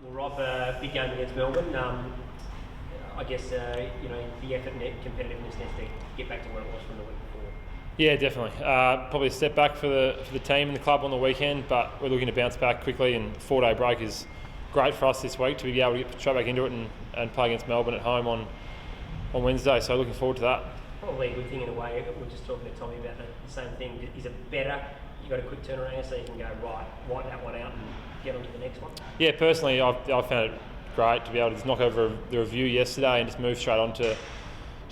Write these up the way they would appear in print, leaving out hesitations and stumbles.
Well, Rob, big game against Melbourne. I guess the effort and competitiveness needs to get back to where it was from the week before. Yeah, definitely. Probably a step back for the team and the club on the weekend, but we're looking to bounce back quickly. And 4-day break is great for us this week to be able to get straight back into it and play against Melbourne at home on Wednesday. So looking forward to that. Probably a good thing in a way. We're just talking to Tommy about the same thing. Is it better? You got a quick turnaround so you can go right, wipe that one out and get on to the next one. Yeah, personally, I found it great to be able to just knock over the review yesterday and just move straight on to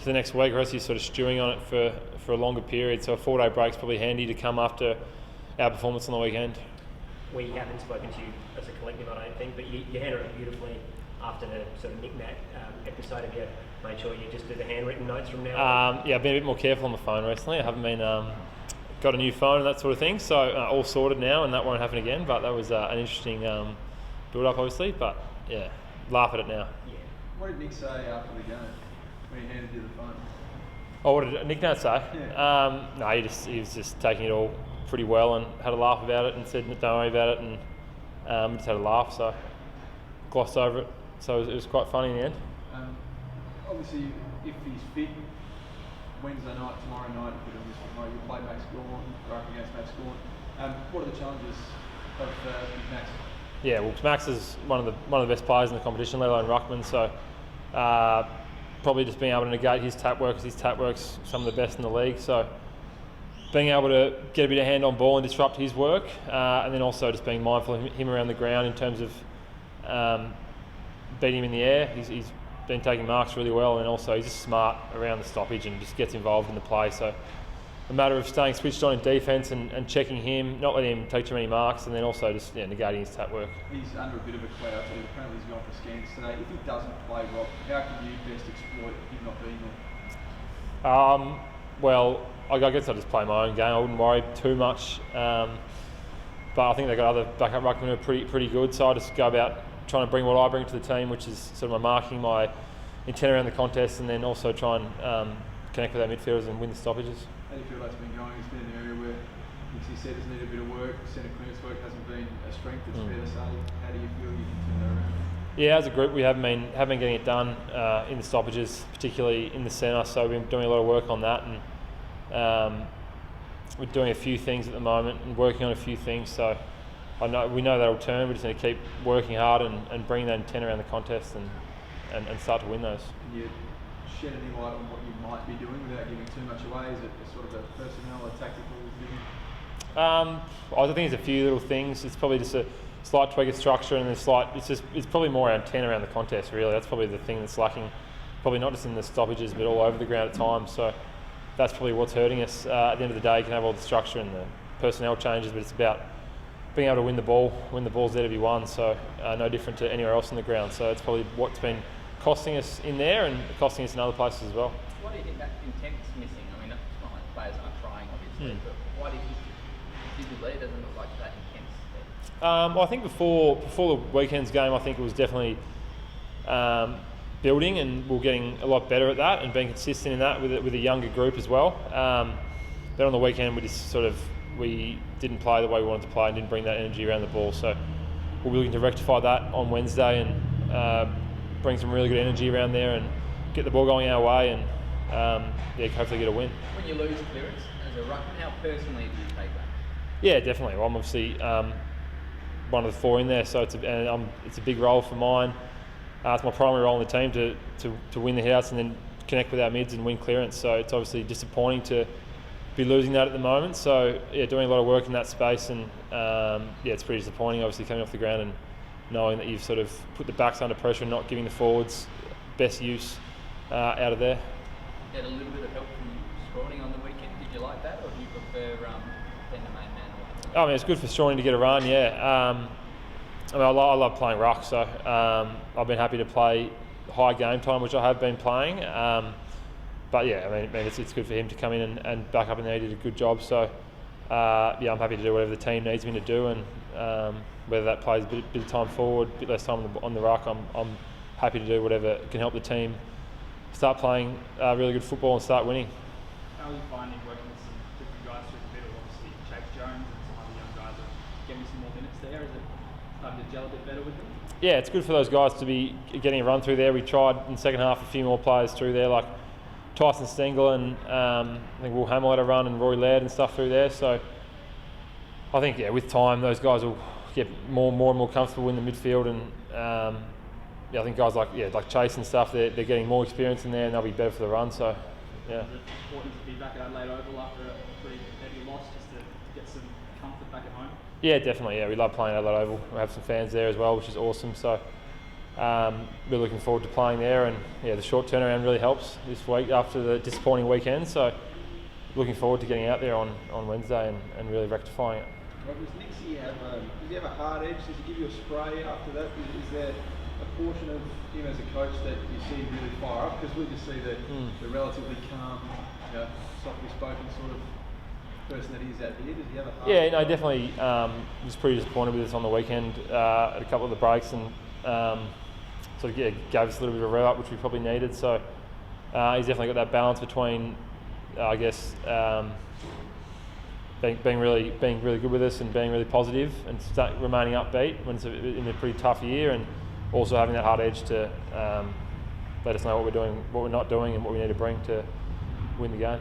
the next week. Or else you're sort of stewing on it for a longer period. So a 4-day break's probably handy to come after our performance on the weekend. We haven't spoken to you as a collective, I don't think, but you handled it beautifully after the sort of Nick-Nat episode. Have you made sure you just do the handwritten notes from now on? Yeah, I've been a bit more careful on the phone recently. I haven't been got a new phone and that sort of thing, so all sorted now, and that won't happen again. But that was an interesting build-up, obviously. But yeah, laugh at it now. Yeah. What did Nick say after the game when he handed you the phone? Oh, what did Nick Nat say? Yeah. No, he was just taking it all pretty well and had a laugh about it and said don't worry about it, and just had a laugh, so glossed over it. So it was quite funny in the end. Obviously, if he's fit, Wednesday night, tomorrow night, if you're doing this tomorrow, you'll play Max Gawn, or up against Max Gawn. What are the challenges of Max? Yeah, well, Max is one of the best players in the competition, let alone ruckman. So probably just being able to negate his tap work, because his tap work's some of the best in the league. So being able to get a bit of hand on ball and disrupt his work, and then also just being mindful of him around the ground in terms of beating him in the air. He's been taking marks really well, and also he's just smart around the stoppage and just gets involved in the play. So a matter of staying switched on in defence and checking him, not letting him take too many marks, and then also just negating his tap work. He's under a bit of a cloud too. Apparently he's gone for scans today. If he doesn't play, Rob, how can you best exploit him not being there? Well, I guess I'll just play my own game. I wouldn't worry too much. But I think they've got other backup ruckmen who are pretty good, so I just go about trying to bring what I bring to the team, which is sort of my marking, my intent around the contest, and then also try and connect with our midfielders and win the stoppages. How do you feel that's been going? It's been an area where, as you said, has needed a bit of work. Centre clearance work hasn't been a strength, it's fair to say. How do you feel you can turn that around? Yeah, as a group, we have been getting it done in the stoppages, particularly in the centre. So we've been doing a lot of work on that, and we're doing a few things at the moment and working on a few things. So we know that'll turn. We just need to keep working hard and bringing that intent around the contest and start to win those. Can you shed any light on what you might be doing without giving too much away? Is it sort of a personnel or tactical thing? I think it's a few little things. It's probably just a slight tweak of structure and it's probably more our intent around the contest, really. That's probably the thing that's lacking, probably not just in the stoppages but all over the ground at times. So that's probably what's hurting us. At the end of the day, you can have all the structure and the personnel changes, but it's about being able to win the ball when the ball's there to be won. So no different to anywhere else on the ground. So it's probably what's been costing us in there and costing us in other places as well. Why do you think that intent's missing? I mean, it's not like players aren't trying, obviously, but why do you think visibly it doesn't look like that intense? Well, I think before the weekend's game, I think it was definitely building, and we're getting a lot better at that and being consistent in that with a younger group as well. But on the weekend, we didn't play the way we wanted to play and didn't bring that energy around the ball. So we'll be looking to rectify that on Wednesday and bring some really good energy around there and get the ball going our way and hopefully get a win. When you lose clearance as a ruckman, how personally do you take that? Yeah, definitely. Well, I'm obviously one of the four in there, so it's a big role for mine. It's my primary role in the team to win the hitouts and then connect with our mids and win clearance. So it's obviously disappointing to be losing that at the moment. So yeah, doing a lot of work in that space, and it's pretty disappointing. Obviously coming off the ground and knowing that you've sort of put the backs under pressure and not giving the forwards best use out of there. You had a little bit of help from Scrawny on the weekend. Did you like that, or do you prefer being the main man? I mean, it's good for Scrawny to get a run. Yeah. I love playing ruck, so I've been happy to play high game time, which I have been playing. But yeah, I mean it's good for him to come in and back up in there. He did a good job. So I'm happy to do whatever the team needs me to do, and whether that plays a bit of time forward, a bit less time on the ruck, I'm happy to do whatever can help the team start playing really good football and start winning. How are you finding working with some different guys through the middle? Obviously, Chase Jones and some other young guys are getting some more minutes there. Is it starting to gel a bit better with them? yeah, it's good for those guys to be getting a run through there. We tried in the second half a few more players through there, like Tyson Stengel and I think Will Hamill had a run and Roy Laird and stuff through there. So I think, yeah, with time those guys will get more and more comfortable in the midfield, and I think guys like Chase and stuff, they're getting more experience in there and they'll be better for the run. So yeah. Is it important to be back at Adelaide Oval after a pretty heavy loss, just to get some comfort back at home? Yeah, definitely. Yeah, we love playing Adelaide Oval. We have some fans there as well, which is awesome. So we're looking forward to playing there, and yeah, the short turnaround really helps this week after the disappointing weekend. So looking forward to getting out there on Wednesday and really rectifying it. Does Nixie does he have a hard edge? Does he give you a spray after that? Is there a portion of him as a coach that you see really fire up? Because we just see the relatively calm, softly spoken sort of person that he is out here. Does he have a hard edge? Yeah, no, definitely was pretty disappointed with us on the weekend at a couple of the breaks, and sort of gave us a little bit of a rev up, which we probably needed. So he's definitely got that balance between, I guess, being really good with us and being really positive and remaining upbeat when it's in a pretty tough year, and also having that hard edge to let us know what we're doing, what we're not doing, and what we need to bring to win the game.